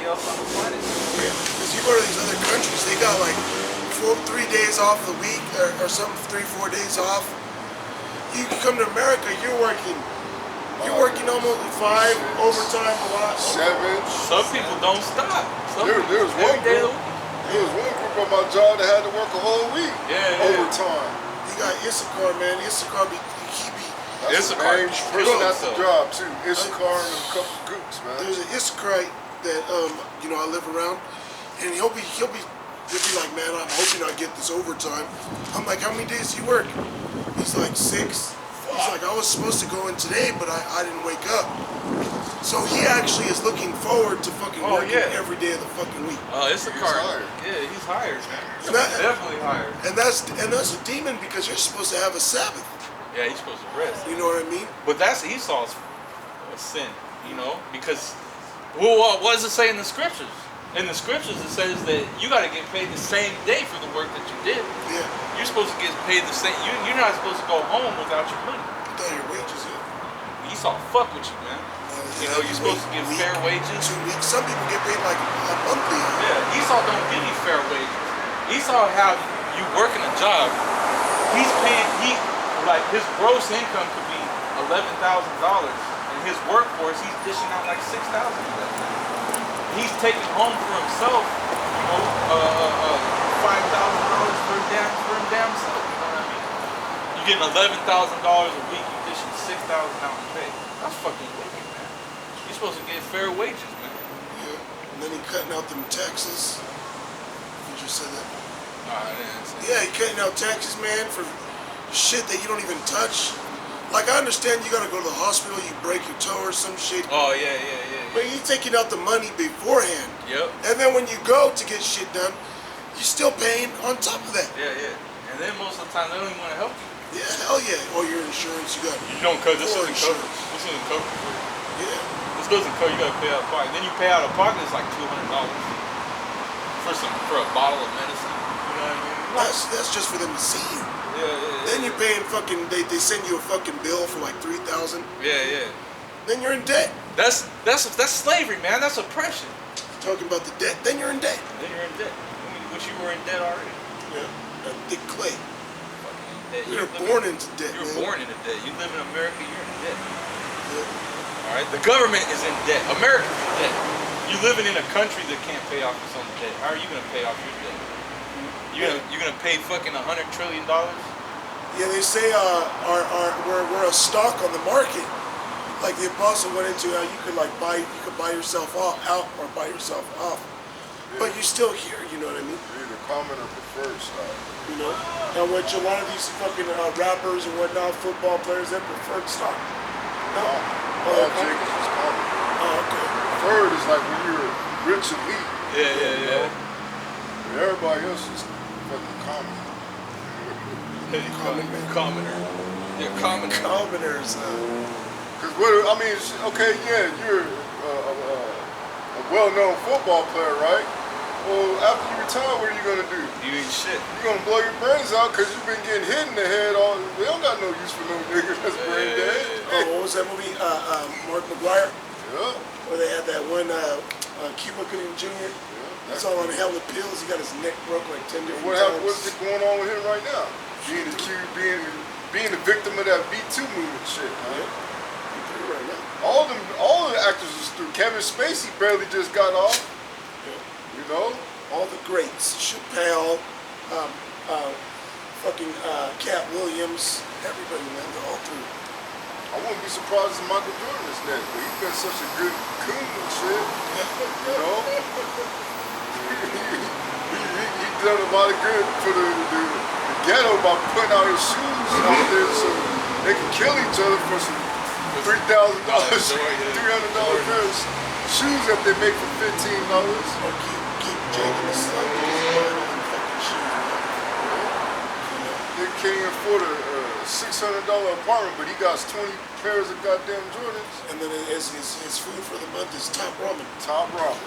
anybody else on the planet. Yeah, because you go to these other countries, they got like 3 days off a week or something, 3-4 days off. You can come to America, you're working almost 5 overtime a lot. 7. Some people don't stop. There was one group on my job that had to work a whole week. Overtime. You got Issachar, man. Issachar That's the main person at the job too. Issachar and a couple groups, man. There's an Issacharite that I live around, and he'll be like, man, I'm hoping I get this overtime. I'm like, how many days do you work? He's like 6. He's like, I was supposed to go in today, but I didn't wake up. So he actually is looking forward to fucking working every day of the fucking week. Issachar. Yeah, he's hired, man. Definitely hired. And that's a demon because you're supposed to have a Sabbath. Yeah, he's supposed to rest. You know what I mean? But that's Esau's sin, because what does it say in the scriptures? In the scriptures, it says that you got to get paid the same day for the work that you did. Yeah. You're supposed to get paid the same. You're not supposed to go home without your money. Without your wages, Esau fuck with you, man. You're supposed to get fair wages. 2 weeks. Some people get paid like a monthly. Yeah, Esau don't give you fair wages. Esau have you working a job. He's paying, like his gross income could be $11,000. In his workforce, he's dishing out like $6,000 of that. He's taking home for himself, $5,000 for him damn self. You know what I mean? You're getting $11,000 a week. You're dishing $6,000 out in pay. That's fucking wicked, man. You're supposed to get fair wages, man. Yeah. And then he cutting out them taxes. You just said that. No, I didn't say Yeah, he cutting out taxes, man, for shit that you don't even touch. Like, I understand you gotta go to the hospital, you break your toe or some shit. Oh, yeah. But he's taking out the money beforehand. Yep. And then when you go to get shit done, you're still paying on top of that. Yeah. And then most of the time, they don't even want to help you. Yeah, hell yeah. Or your insurance, you got. You don't cover. This isn't insurance. covered. This isn't covered for you. Yeah. This doesn't cover. You gotta pay out of pocket. Then you pay out of pocket. It's like $200 for a bottle of medicine. You know what I mean? That's just for them to see you. Yeah. Then you're paying fucking. They send you a fucking bill for like $3,000. Yeah. Then you're in debt. That's slavery, man. That's oppression. Talking about the debt. Then you're in debt. Then you're in debt. Which you were in debt already. Yeah. That thick clay. You're born into debt. You're born into debt. You live in America. You're in debt. Yeah. All right. The government is in debt. America's in debt. You're living in a country that can't pay off its own debt. How are you gonna pay off your debt? You're gonna pay fucking $100 trillion? Yeah, they say we're a stock on the market. Like the apostle went into how you could buy yourself out or buy yourself off, but you're still here. You know what I mean? You're the common or preferred stock. You know, and which a lot of these fucking rappers and whatnot, football players, they're preferred stock. No, Jacobs is common. Oh, okay. Preferred is like when you're rich elite. Yeah. And everybody else is fucking common. Commoner. They're commoners. Commoners. Because you're a well-known football player, right? Well, after you retire, what are you gonna do? You ain't shit. You're gonna blow your brains out because you've been getting hit in the head all. They don't got no use for no niggas that's brain dead. Oh, what was that movie? Mark McGuire. Yeah. Where they had that one Cuba Gooding Jr. That's all on hella pills. He got his neck broke like 10 different times. What's going on with him right now? Being accused, being the victim of that B2 movement shit, man. Right now. All the actors is through. Kevin Spacey barely just got off. Yeah. You know? All the greats. Chappelle, Cat Williams, everybody, man, they're all through. I wouldn't be surprised if Michael Jordan is next, but he's been such a good coon and shit. You know? He's done a lot of good for the ghetto by putting out his shoes out there so they can kill each other for some $3,000, $300 pair of shoes that they make for $15. Or keep Jake in the sun with his blood on the fucking shoes. They can't even afford a $600 apartment, but he got 20 pairs of goddamn Jordans. And then his food for the month is top ramen. Top ramen.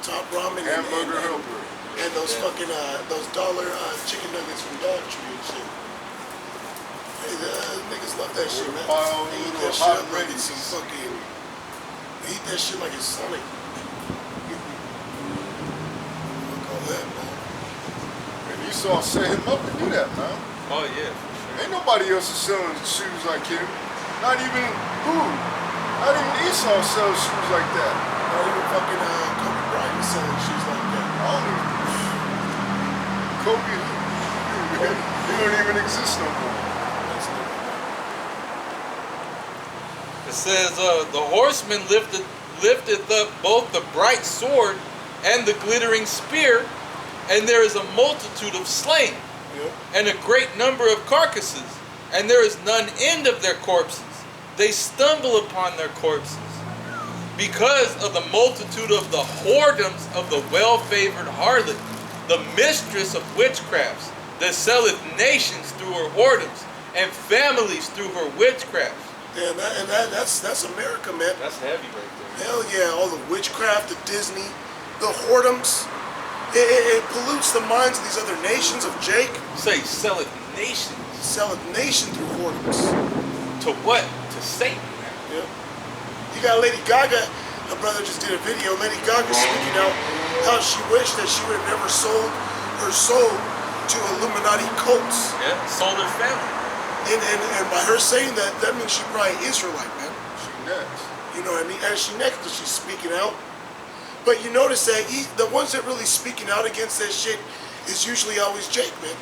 Top ramen. Hamburger helper. And those fucking those dollar chicken nuggets from Dollar Tree and shit. Hey, niggas love that shit, man. They eat that shit like it's some fucking. They eat that shit like it's Sonic. Esau set him up to do that, man. Oh yeah, for sure. Ain't nobody else is selling shoes like him. Not even who? Not even Esau sells shoes like that. Not even fucking Kobe Bryant is selling shoes like that. I don't even. Kobe, he don't even exist no more. It says the horseman lifteth up both the bright sword and the glittering spear, and there is a multitude of slain, and a great number of carcasses, and there is none end of their corpses. They stumble upon their corpses, because of the multitude of the whoredoms of the well-favored harlot, the mistress of witchcrafts, that selleth nations through her whoredoms, and families through her witchcrafts. Yeah, that's America, man. That's heavy right there. Hell yeah, all the witchcraft, the Disney, the whoredoms. It pollutes the minds of these other nations of Jake. Say, selleth nations. Selleth nation through whoredoms. To what? To Satan, man. Yeah. You got Lady Gaga. My brother just did a video. Lady Gaga speaking out how she wished that she would have never sold her soul to Illuminati cults. Yeah, sold her family. And by her saying that, that means she probably Israelite, man. She next. You know what I mean? And she next, she's speaking out. But you notice that the ones that really speaking out against that shit is usually always Jake, man.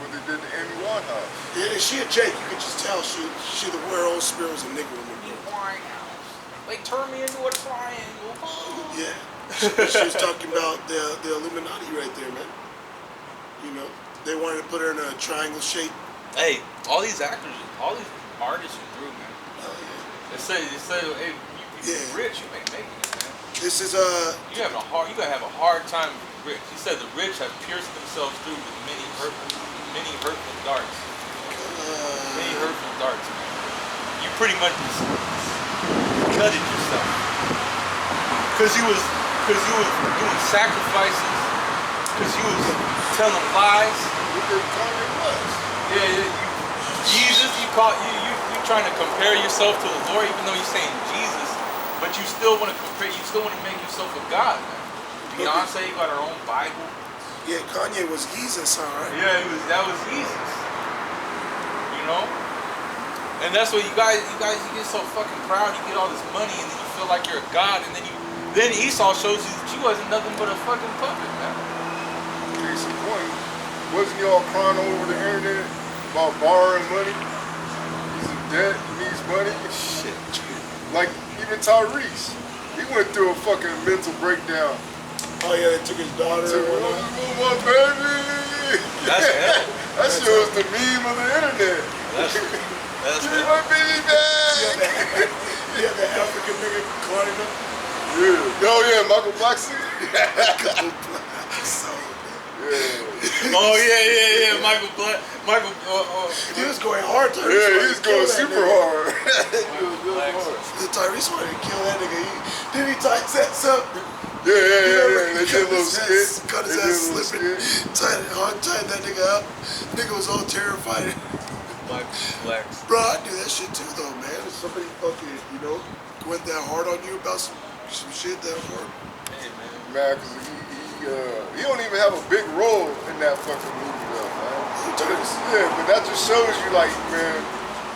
What they did to Amy Winehouse. Yeah, and she a Jake. You can just tell she the her old spirit was a nigga woman. They turned me into a triangle. Yeah. She was talking about the Illuminati right there, man. You know, they wanted to put her in a triangle shape. Hey, all these actors, all these artists are through, man. Oh yeah. They say, hey, you're rich, you ain't making it, man. This is you gotta have a hard time with rich. He said the rich have pierced themselves through with many hurtful darts. Many hurtful darts, man. You pretty much just gutted yourself. Cause you was doing sacrifices, cause you was telling lies. Look at Kanye West. Yeah, Jesus, you trying to compare yourself to the Lord, even though you're saying Jesus, but you still want to compare, you still want to make yourself a God, man. Beyonce got her own Bible. yeah, Kanye was Jesus, huh? Right? Yeah, that was Jesus. You know? And that's what you guys get so fucking proud, you get all this money, and then you feel like you're a God, and then Esau shows you that you wasn't nothing but a fucking puppet, man. Case in point, wasn't y'all crying over the internet about borrowing money? He's in debt, he needs money. Shit. Like even Tyrese, he went through a fucking mental breakdown. Oh yeah, they took his daughter. Took my baby. That's hell. That shit was the meme of the internet. That's Give me my baby back. Yeah, the African nigga climbing up. Yeah. Oh yeah, Michael Blackson. So, Yeah. Oh yeah, Michael. he was going hard. Tyrese Yeah, wanted he's to kill going that super nigga. hard. He was going hard. Tyrese wanted to kill that nigga. Did he tie his ass up? Yeah. They did a little skit. Cut his They did a ass little slipping. skit. Tied that nigga up. Nigga was all terrified. Blacks. Bro, I do that shit too, though, man. If somebody fucking, went that hard on you about some shit that hard. Hey man. Man, cause he don't even have a big role in that fucking movie though, man. Yeah, but that just shows you like, man,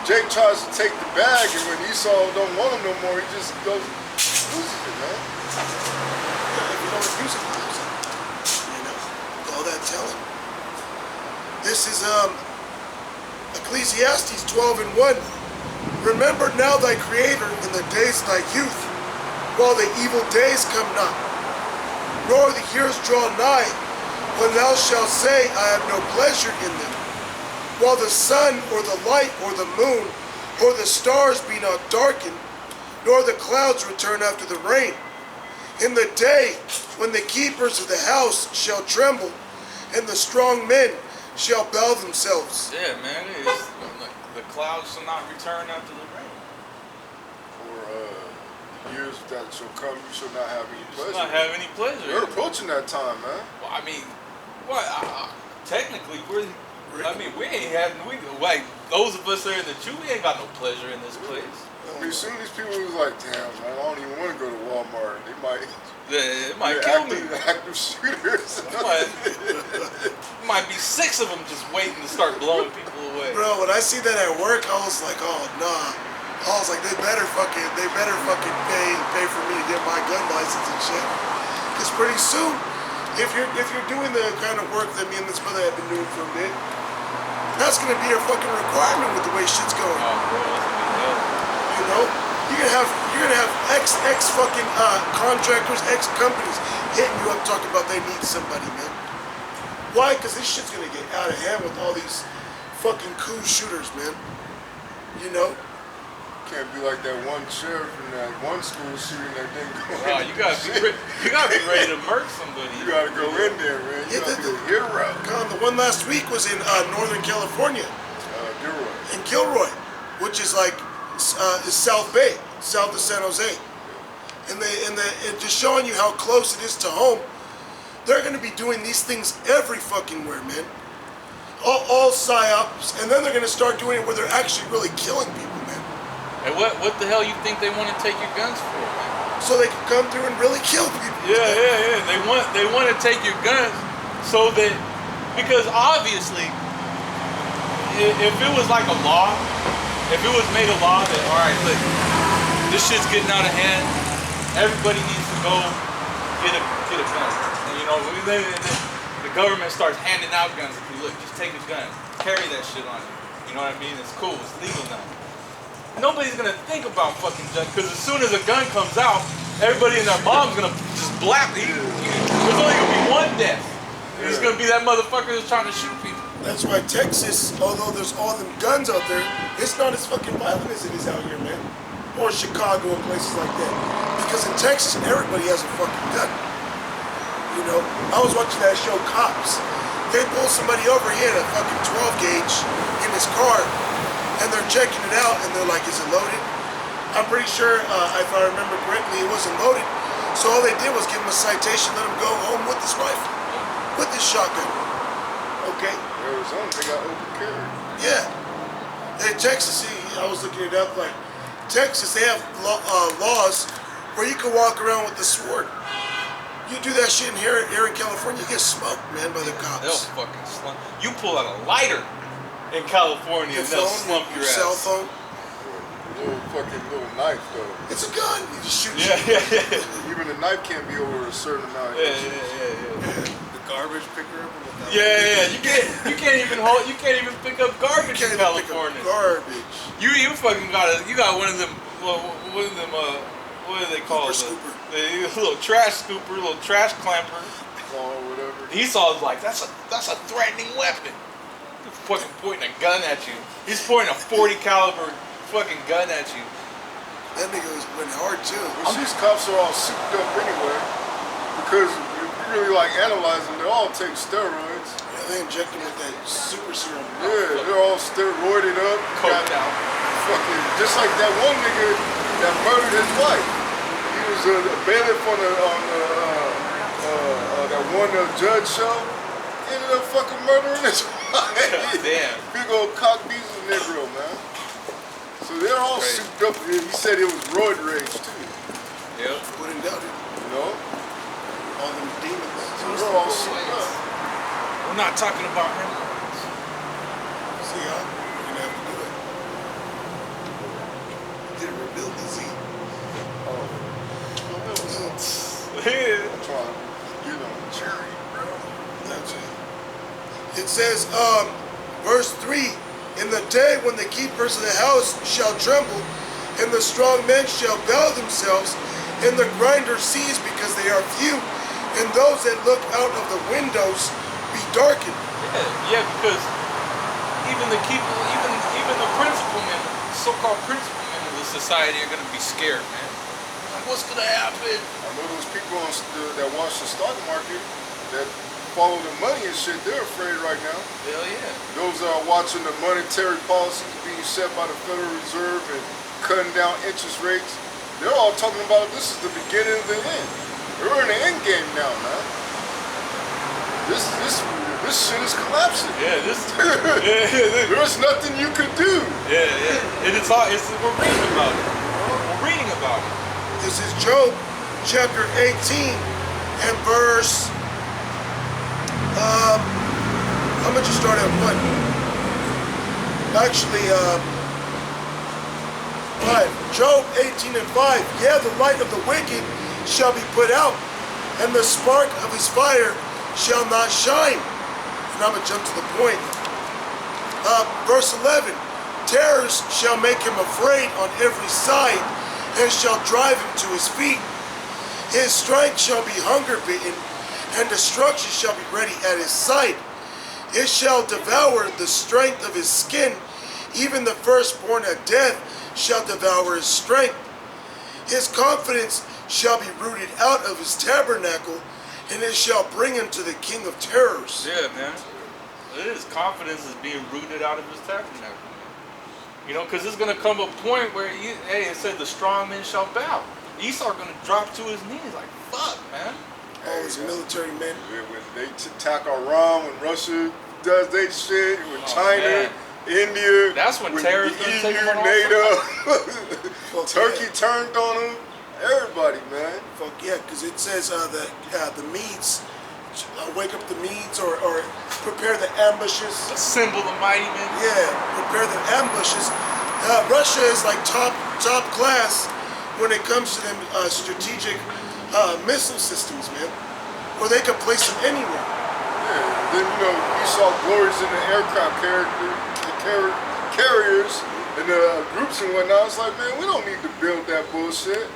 Jake tries to take the bag and when Esau don't want him no more, he just goes, loses it, man. Yeah, if you don't use it, lose it. All that telling. This is, Ecclesiastes 12:1. Remember now thy Creator in the days of thy youth, while the evil days come not, nor the years draw nigh, when thou shalt say, I have no pleasure in them. While the sun or the light or the moon or the stars be not darkened, nor the clouds return after the rain. In the day when the keepers of the house shall tremble, and the strong men shall bow themselves. Yeah, man, it is. The clouds shall not return after the rain. Or years that shall come, you shall not have any Shall pleasure. not have any pleasure. You're approaching that time, man. Well, I mean, what? Technically, we ain't having. Like those of us that are in the Jew, we ain't got no pleasure in this place. I mean, soon these people was like, damn, man, I don't even want to go to Walmart. They might It might kill me. Active shooters. Might be 6 of them just waiting to start blowing people away. Bro, when I see that at work, I was like, oh nah. I was like, they better fucking pay for me to get my gun license and shit. Cause pretty soon, if you're doing the kind of work that me and this brother have been doing for a bit, that's gonna be a fucking requirement with the way shit's going. Oh, bro, that's gonna be hell. You know, you're gonna have ex fucking contractors, ex companies hitting you up talking about they need somebody, man. Why? Because this shit's gonna get out of hand with all these fucking cool shooters, man. You know. Can't be like that one sheriff in that one school shooting that didn't go. Wow, you gotta be ready to murk somebody. You gotta go in there, man. You gotta be a hero. God, the one last week was in Northern California. Gilroy. In Gilroy, which is like is South Bay, south of San Jose. And just showing you how close it is to home. They're gonna be doing these things every fucking where, man. All psyops, and then they're gonna start doing it where they're actually really killing people, man. And what the hell you think they want to take your guns for, man? So they can come through and really kill people. Yeah. They want to take your guns so that, because obviously, if it was like a law, if it was made a law that, all right, look, this shit's getting out of hand, everybody needs to go get a gun. And, you know, then the government starts handing out guns. If you look, just take his gun, carry that shit on you. You know what I mean? It's cool. It's legal now. Nobody's gonna think about fucking guns, because as soon as a gun comes out, everybody and their mom's gonna just blast. There's only gonna be one death. It's gonna be that motherfucker that's trying to shoot people. That's why Texas, although there's all them guns out there, it's not as fucking violent as it is out here, man. Or Chicago and places like that. Because in Texas, everybody has a fucking gun. You know, I was watching that show Cops. They pulled somebody over, he had a fucking 12 gauge in his car. And they're checking it out, and they're like, is it loaded? I'm pretty sure, if I remember correctly, it wasn't loaded. So all they did was give him a citation, let him go home with his rifle, with his shotgun. Okay? Arizona, they got open carry. Yeah. In Texas, I was looking it up, like, Texas, they have laws where you can walk around with the sword. You do that shit here in California, you get smoked, man, by the cops. They'll fucking slump. You pull out a lighter in California, and they'll slump your ass. Cell phone. Little knife though. It's a gun. You just shoot. Yeah. Even the knife can't be over a certain amount. Yeah. The garbage picker up. Yeah. You can't even pick up garbage in California. Garbage. You fucking got one of them. What do they call it? The little trash scooper, little trash clamper. Or whatever. Esau's like, that's a threatening weapon. He's fucking pointing a gun at you. He's pointing a 40 caliber fucking gun at you. That nigga went hard too. Well, these cops are all souped up anyway, because if you really like analyze them, they all take steroids. Yeah, they inject them with that super serum. Yeah, they're all steroided up. Coked out. Fucking, just like that one nigga that murdered his wife. He was a bailiff on that one judge show. Ended up fucking murdering his wife. Damn. Big old cock diesel Negro, man. So they're all souped up. He said it was roid rage too. Yep. Wouldn't doubt it. You know? All them demons. So they're all souped up. We're not talking about him. See, we're gonna have to do it. Did it rebuild the Z? I'm trying to get on the cherry, bro. That's it. It says, verse 3, in the day when the keepers of the house shall tremble, and the strong men shall bow themselves, and the grinders cease because they are few, and those that look out of the windows be darkened. Yeah, because even the principal men, so-called principal men of the society are gonna be scared, man. Like, what's gonna happen? I know those people that watch the stock market that follow the money and shit, they're afraid right now. Hell yeah. Those that are watching the monetary policies being set by the Federal Reserve and cutting down interest rates, they're all talking about this is the beginning of the end. We're in the end game now, man. This shit is collapsing. Yeah, There's nothing you could do. Yeah. And we're reading about it. We're reading about it. This is Job. chapter 18 and verse, I'm going to just start at 1. Actually, 5. Job 18 and 5. Yeah, the light of the wicked shall be put out, and the spark of his fire shall not shine. And I'm going to jump to the point. Verse 11. Terrors shall make him afraid on every side, and shall drive him to his feet. His strength shall be hunger bitten, and destruction shall be ready at his sight. It shall devour the strength of his skin, even the firstborn at death shall devour his strength. His confidence shall be rooted out of his tabernacle, and it shall bring him to the king of terrors. Yeah, man. His confidence is being rooted out of his tabernacle. You know, because there's going to come a point where, it said the strong men shall bow. Esau going to drop to his knees like, fuck, man. All his military men. When they attack Iran, when Russia does their shit, when China, man. India, That's when terror is going to take them on. NATO, Fuck Turkey yeah. turned on them. Everybody, man. Fuck yeah, because it says the Medes, wake up the Medes or prepare the ambushes. Assemble the mighty men. Yeah, prepare the ambushes. Russia is like top class when it comes to them strategic missile systems, man. Where they can place them anywhere. Yeah. Then you saw glories in the aircraft carriers and the groups and whatnot. It's like, man, we don't need to build that bullshit.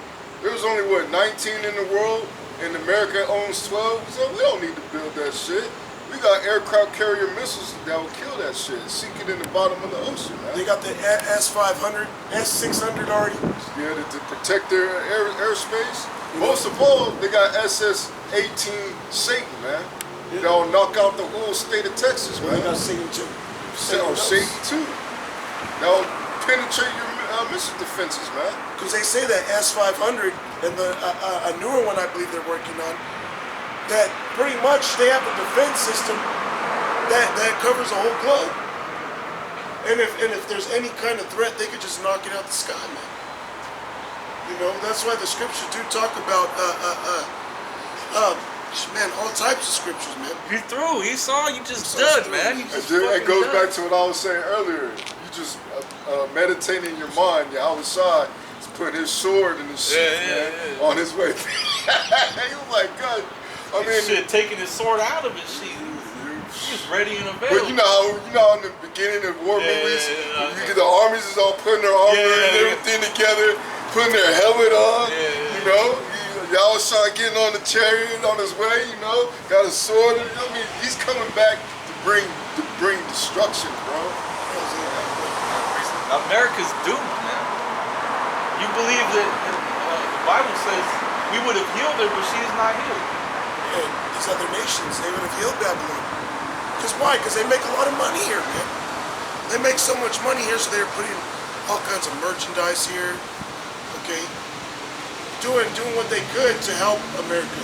There was only 19 in the world, and America owns 12. So we don't need to build that shit. We got aircraft carrier missiles that will kill that shit, sink it in the bottom of the ocean, man. They got the S-500, S-600 already. Yeah, to protect their airspace. Most of all, they got SS-18 Satan, man. Yeah. That'll knock out the whole state of Texas, Well, man. they got Satan too. Satan too. That'll penetrate your missile defenses, man. Because they say that S-500 and a newer one I believe they're working on, that pretty much they have a defense system that covers the whole globe. And if there's any kind of threat, they could just knock it out the sky, man. You know, that's why the scriptures do talk about man, all types of scriptures, man. You through. He saw you just So done, through. man. You just It goes done. back to what I was saying earlier. You just meditate in your mind. Yahweh Shai is putting his sword in his sheath, man, on his way. You're like, God. I mean, shit, taking his sword out of his sheath. He's ready and available. but you know, in the beginning of war movies, you get the armies is all putting their armor and everything together, putting their helmet on. You know, Yahweh Shai getting on the chariot on his way. You know, got a sword. I mean, he's coming back to bring destruction, bro. America's doomed, man. You believe that the Bible says we would have healed her, but she is not healed. And these other nations, they would have healed Babylon. Because why? Because they make a lot of money here, man. They make so much money here, so they're putting all kinds of merchandise here. Okay, doing what they could to help America.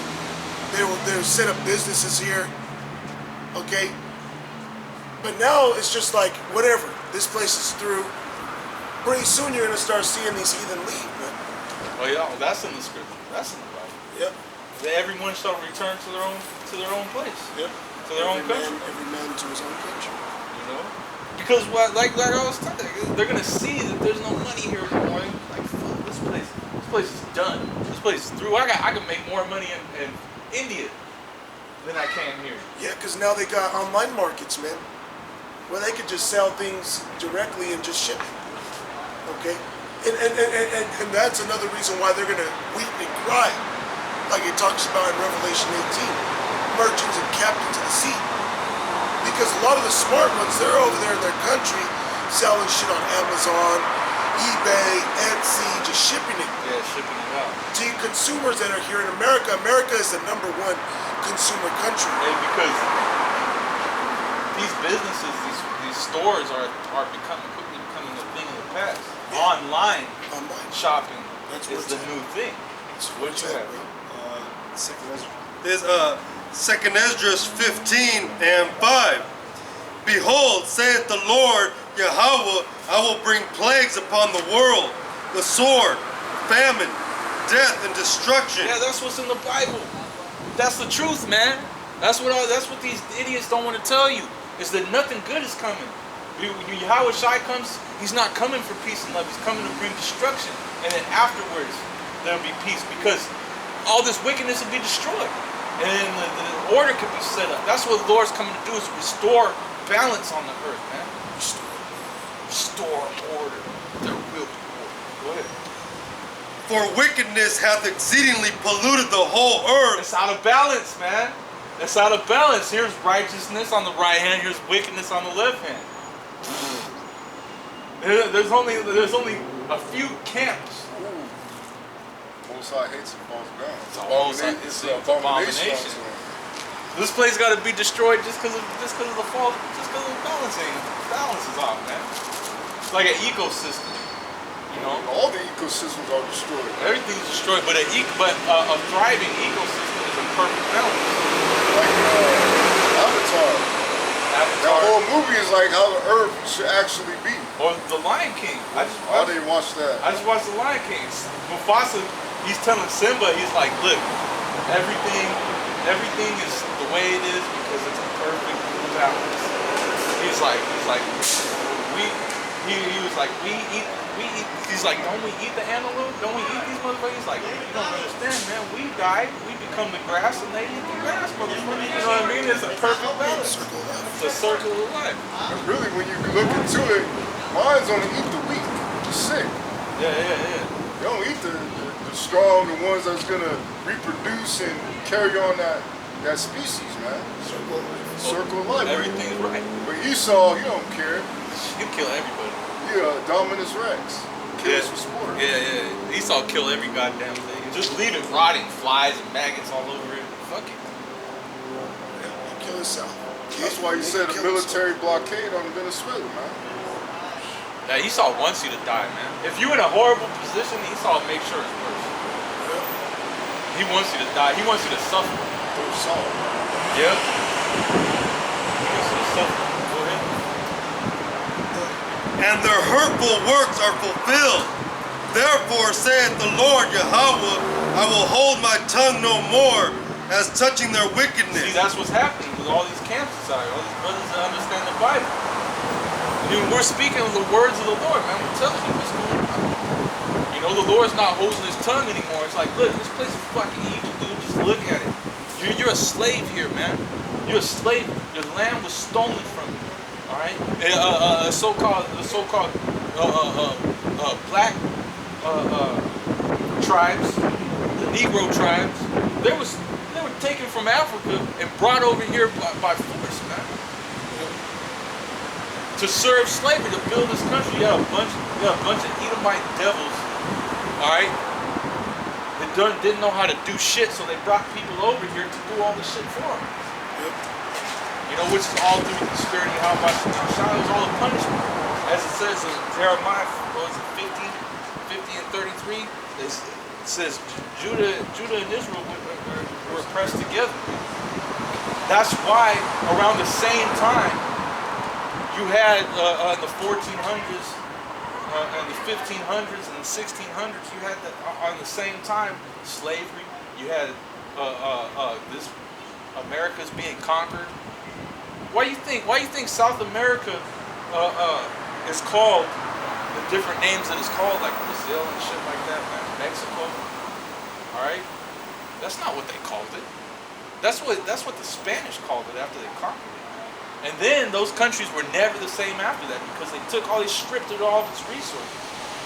They would set up businesses here. Okay, but now it's just like whatever. This place is through. Pretty soon you're gonna start seeing these heathen leave, man. Oh yeah, that's in the scripture. That's in the Bible. Yep. That everyone shall return to their own place. Yep. To their own country. Every man to his own country. You know? Because like I was telling you, they're gonna see that there's no money here anymore. Like, fuck, this place is done. This place is through. I can make more money in India than I can here. Yeah, because now they got online markets, man, where they could just sell things directly and just ship it. Okay? And that's another reason why they're gonna weep and cry, like it talks about in Revelation 18, merchants and captains of the sea. Because a lot of the smart ones, they're over there in their country selling shit on Amazon, eBay, Etsy, just shipping it. Yeah, shipping it out. To you consumers that are here in America, America is the #1 consumer country. And because these businesses, these stores are quickly becoming a thing of the past. Yeah. Online shopping That's is what's the at. new thing. That's What what's you at, have? bro. Second Ezra. There's Second Esdras 15 and 5. Behold, saith the Lord Yahweh, I will bring plagues upon the world, the sword, famine, death and destruction. Yeah, that's what's in the Bible. That's the truth, man. That's what these idiots don't want to tell you. Is that nothing good is coming. When Yahweh Shai comes, he's not coming for peace and love. He's coming to bring destruction. And then afterwards, there'll be peace. Because all this wickedness will be destroyed. And then the order can be set up. That's what the Lord's coming to do, is restore balance on the earth, man. Restore order. There will be order. Go ahead. For wickedness hath exceedingly polluted the whole earth. It's out of balance, man. It's out of balance. Here's righteousness on the right hand. Here's wickedness on the left hand. There's only a few camps. Most High hates and falls down. It's an abomination. This place got to be destroyed just because of the fall, just because of the balancing. Balance is off, man. It's like an ecosystem, you know. All the ecosystems are destroyed. Everything's destroyed, but a thriving ecosystem is a perfect balance. Like Avatar. That whole movie is like how the earth should actually be. Or The Lion King. I didn't watch that. I just watched The Lion King. Mufasa, he's telling Simba, he's like, look, everything is the way it is because it's a perfect balance. He was like, he's like, don't we eat the antelope? Don't we eat these motherfuckers? He's like, you don't understand, man. We die, we become the grass, and they eat the grass, motherfucker. You know what I mean? It's a perfect balance. It's a circle of life. And really, when you look into it, mine's only eat the weak, the sick. Yeah. They don't eat the strong, the ones that's gonna reproduce and carry on that species, man. Circle of life. Everything's right. But Esau, he don't care. You kill everybody. Yeah, Dominus Rex. Kills for sport. Yeah. Esau kill every goddamn thing. Just leave it rotting, flies and maggots all over it. Fuck it. Yeah, kill himself. That's why you said a military blockade on Venezuela, man. Yeah, Esau wants you to die, man. If you're in a horrible position, Esau will make sure it's worse. He wants you to die. He wants you to suffer. Through salt. Yep. He wants you to suffer. Go ahead. And their hurtful works are fulfilled. Therefore saith the Lord Yahweh, I will hold my tongue no more as touching their wickedness. See, that's what's happening with all these camps inside, all these brothers that understand the Bible. I mean, we're speaking of the words of the Lord, man. We're telling you what's going on. You know, the Lord's not holding his tongue anymore. It's like, look, this place is fucking evil, dude. Just look at it. You're a slave here, man. You're a slave. Your land was stolen from you. All right? So-called black tribes, the Negro tribes, they were taken from Africa and brought over here by force, man. To serve slavery, to build this country. You got a bunch of Edomite devils, all right? They didn't know how to do shit, so they brought people over here to do all the shit for them. Yep. You know, which is all through the disparity, how much Shai was all a punishment. As it says in Jeremiah, what was it, 50 and 33, it says Judah and Israel were oppressed together. That's why around the same time, you had in the 1400s, and the 1500s and the 1600s, you had on the same time slavery. You had this America's being conquered. Why you think South America is called the different names that it's called, like Brazil and shit like that, man? Mexico. All right, that's not what they called it. That's what the Spanish called it after they conquered it. And then those countries were never the same after that because they took all these, stripped it all of its resources,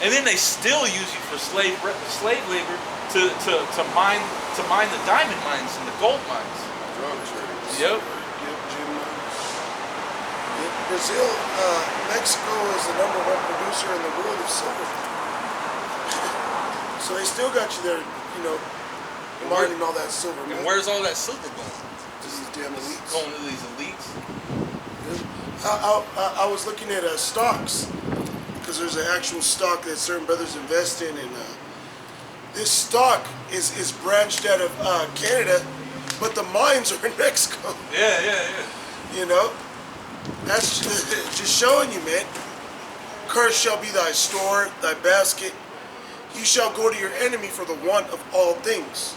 and then they still use you for slave labor to mine the diamond mines and the gold mines. Drug trades. Yep. Brazil, Mexico is the #1 producer in the world of silver. So they still got you there, you know, mining all that silver. And man. where's all that silver going? These damn elites. Going to these elites. I was looking at stocks because there's an actual stock that certain brothers invest in, and this stock is branched out of Canada, but the mines are in Mexico. Yeah. You know, that's just showing you, man. Cursed shall be thy store, thy basket. You shall go to your enemy for the want of all things.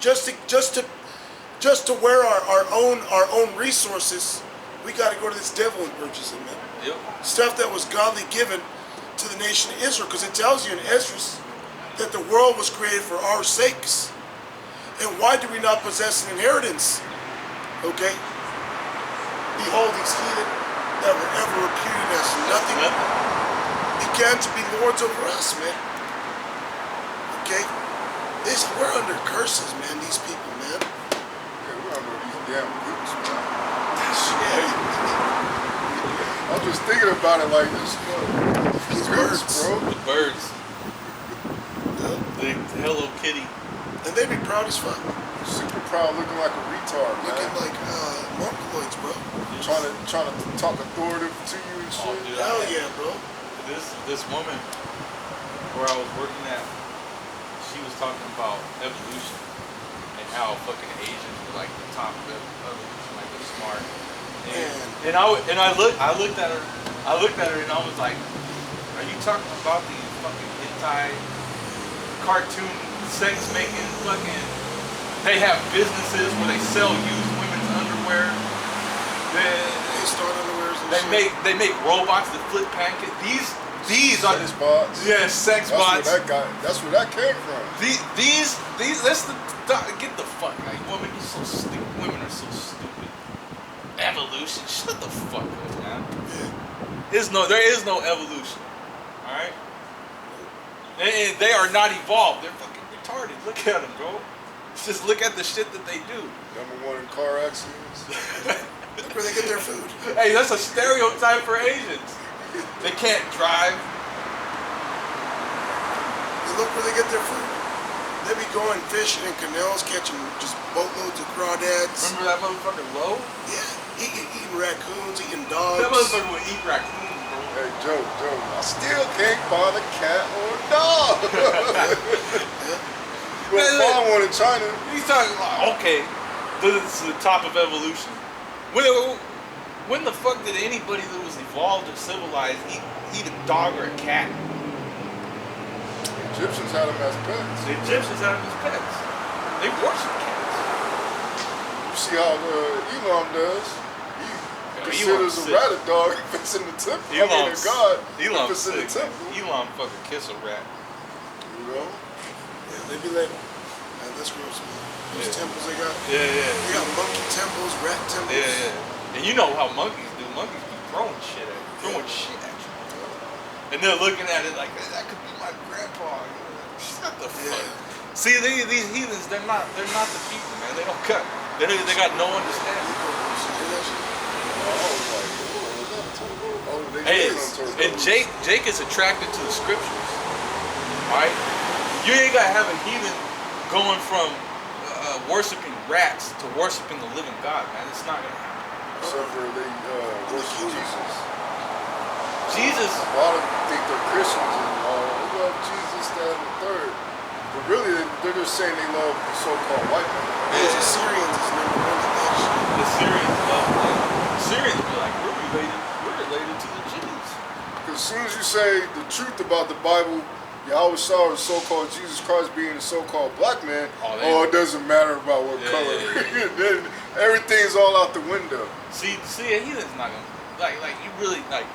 Just to wear our own resources, we got to go to this devil and purchase it, man. Yep. Stuff that was godly given to the nation of Israel, because it tells you in Esdras that the world was created for our sakes. And why do we not possess an inheritance? Okay? Behold, these heathen that were ever reputed as nothing began to be lords over us, man. Okay? We're under curses, man, these people, man. Yeah, we're under these damn roots, man. Yeah. I'm just thinking about it like this. These Roots, birds. bro. The birds. Yeah. The Hello Kitty. And they be proud as fuck. Super proud, looking like a retard, man. Looking like mongoloids, bro. Trying to talk authoritative to you and Oh, shit. dude, Hell yeah, bro. This woman where I was working at, she was talking about evolution and how fucking Asians were like the top of evolution, like they're smart. And I looked at her and I was like, are you talking about these fucking hentai cartoon sex making fucking? They have businesses where they sell used women's underwear. They start underwears and They make robots that flip pancakes. These are Sex bots. yeah, sex bots. That's where that came from. These get the fuck like women are so stupid. Women are so stupid. Evolution, shut the fuck up, man. There is no evolution. All right, and they are not evolved. They're fucking retarded. Look at them, bro. Just look at the shit that they do. #1 in car accidents. Look where they get their food. Hey, that's a stereotype for Asians. They can't drive. They look where they get their food. They be going fishing in canals, catching just boatloads of crawdads. Remember that motherfucker Low? Yeah, eating raccoons, eating dogs. That motherfucker would eat raccoons, bro. Hey, Joe, I still can't find a cat or a dog. Well, find one in China. He's talking like, okay, this is the top of evolution. When the fuck did anybody that was evolved or civilized eat a dog or a cat? Egyptians had them as pets. The Egyptians had them as pets. They worship cats. You see how Elon does? He considers a rat a dog if it's in the temple. I mean, a god if it's in the temple. Elon fucking kiss a rat. You know? Yeah, they be like, man, that's gross, man. Those temples they got. Yeah. They got monkey temples, rat temples. Yeah. And you know how monkeys do. Monkeys be throwing shit at you. And they're looking at it like, that could be my grandpa. Shut the fuck. See, these heathens, they're not the people, man. They don't cut. They got no understanding. Hey, and Jake is attracted to the scriptures. Alright? You ain't gotta have a heathen going from worshiping rats to worshiping the living God, man. It's not gonna happen. Except for they worship Jesus. Jesus. A lot of them think they're Christians and they love Jesus, that, and the third. But really, they're just saying they love the so-called white man. These Assyrians is #1 in that shit. The Syrians love them. The Syrians be like, we're related to the Jews. Because as soon as you say the truth about the Bible, Yahweh Shah or so-called Jesus Christ being a so-called black man, it doesn't matter about what color. Then everything's all out the window. See, a heathen's not gonna like you really like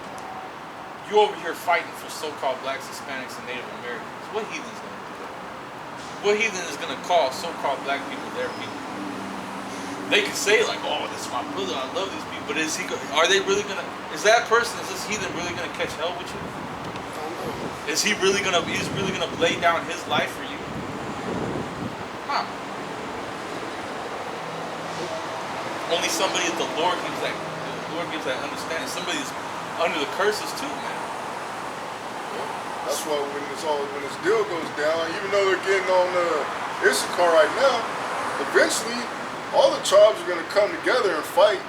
you over here fighting for so-called blacks, Hispanics, and Native Americans. What heathen's gonna do that? What heathen is gonna call so-called black people their people? They can say like, "Oh, this is my brother. I love these people," but is that person? Is this heathen really gonna catch hell with you? Is he really gonna? He's really gonna lay down his life for you? Huh? Only somebody that the Lord gives that understanding. Somebody that's under the curses too, man. That's why when this deal goes down, even though they're getting on Issachar right now, eventually all the tribes are gonna come together and fight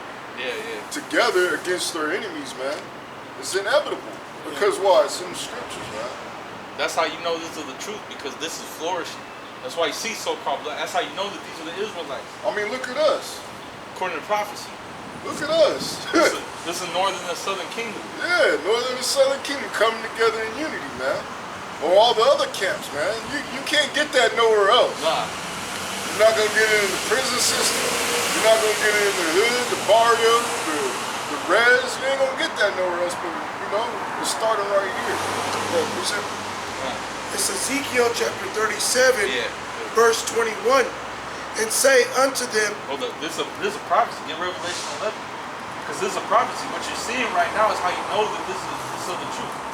together against their enemies, man. It's inevitable. Because why? It's in the scriptures, man. That's how you know this is the truth, because this is flourishing. That's why you see so-called black. That's how you know that these are the Israelites. I mean, look at us. According to prophecy. Look at us. This is northern and southern kingdom. Yeah, northern and southern kingdom coming together in unity, man. or all the other camps, man. You can't get that nowhere else. Nah. You're not gonna get it in the prison system. You're not gonna get it in the hood, the barrio, the res. You ain't gonna get that nowhere else. But you know, it's starting right here. It's Ezekiel chapter 37, Yeah. verse 21. And say unto them, Hold up, this is a prophecy. Get Revelation 11. Because this is a prophecy. What you're seeing right now is how you know that this is of the truth.